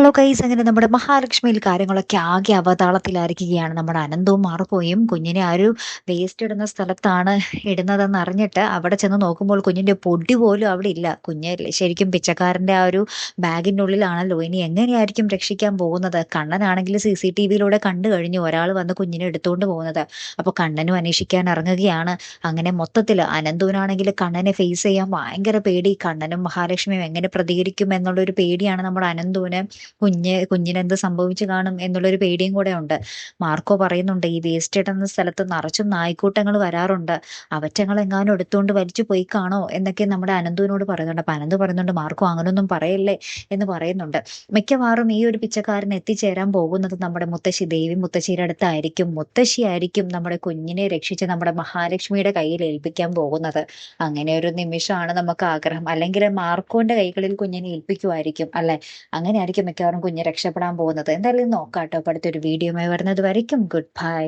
Hello guys, അങ്ങനെ നമ്മുടെ മഹാലക്ഷ്മിയിൽ കാര്യങ്ങളൊക്കെ ആകെ അവതാളത്തിലായിരിക്കുകയാണ്. നമ്മുടെ അനന്തവും മാർക്കോയും കുഞ്ഞിനെ ആ ഒരു വേസ്റ്റ് ഇടുന്ന സ്ഥലത്താണ് ഇടുന്നതെന്ന് അറിഞ്ഞിട്ട് അവിടെ ചെന്ന് നോക്കുമ്പോൾ കുഞ്ഞിന്റെ പൊടി പോലും അവിടെ ഇല്ല. കുഞ്ഞ് ശരിക്കും പിച്ചക്കാരന്റെ ആ ഒരു ബാഗിൻ്റെ ഉള്ളിലാണല്ലോ. ഇനി എങ്ങനെയായിരിക്കും രക്ഷിക്കാൻ പോകുന്നത്? കണ്ണനാണെങ്കിൽ CCTV-യിലൂടെ കണ്ടു കഴിഞ്ഞു ഒരാൾ വന്ന് കുഞ്ഞിനെ എടുത്തുകൊണ്ട് പോകുന്നത്. അപ്പോൾ കണ്ണനും അന്വേഷിക്കാൻ ഇറങ്ങുകയാണ്. അങ്ങനെ മൊത്തത്തിൽ അനന്തുവിനാണെങ്കിൽ കണ്ണനെ ഫേസ് ചെയ്യാൻ ഭയങ്കര പേടി. കണ്ണനും മഹാലക്ഷ്മിയും എങ്ങനെ പ്രതികരിക്കും എന്നുള്ളൊരു പേടിയാണ് നമ്മുടെ അനന്തുവിന്. കുഞ്ഞിനെന്ത് സംഭവിച്ചു കാണും എന്നുള്ളൊരു പേടിയും കൂടെ ഉണ്ട്. മാർക്കോ പറയുന്നുണ്ട്, ഈ വേസ്റ്റ് ഇടുന്ന സ്ഥലത്ത് നിറച്ചും നായ്ക്കൂട്ടങ്ങൾ വരാറുണ്ട്, അവറ്റങ്ങൾ എങ്ങാനും എടുത്തുകൊണ്ട് വലിച്ചു പോയി കാണോ എന്നൊക്കെ നമ്മുടെ അനന്തുവിനോട് പറയുന്നുണ്ട്. അപ്പൊ അനന്തു പറയുന്നുണ്ട്, മാർക്കോ അങ്ങനൊന്നും പറയല്ലേ എന്ന് പറയുന്നുണ്ട്. മിക്കവാറും ഈ ഒരു പിച്ചക്കാരൻ എത്തിച്ചേരാൻ പോകുന്നത് നമ്മുടെ മുത്തശ്ശി ദേവി മുത്തശ്ശിയുടെ അടുത്തായിരിക്കും. മുത്തശ്ശിയായിരിക്കും നമ്മുടെ കുഞ്ഞിനെ രക്ഷിച്ച് നമ്മുടെ മഹാലക്ഷ്മിയുടെ കയ്യിൽ ഏൽപ്പിക്കാൻ പോകുന്നത്. അങ്ങനെ ഒരു നിമിഷമാണ് നമുക്ക് ആഗ്രഹം. അല്ലെങ്കിൽ മാർക്കോന്റെ കൈകളിൽ കുഞ്ഞിനെ ഏൽപ്പിക്കുമായിരിക്കും അല്ലെ? അങ്ങനെയായിരിക്കും മിക്കവാറും കുഞ്ഞ് രക്ഷപ്പെടാൻ പോകുന്നത്. എന്തായാലും നോക്കാം കേട്ടോ. അടുത്തൊരു വീഡിയോയുമായി വരുന്നത് വരയ്ക്കും ഗുഡ് ബൈ.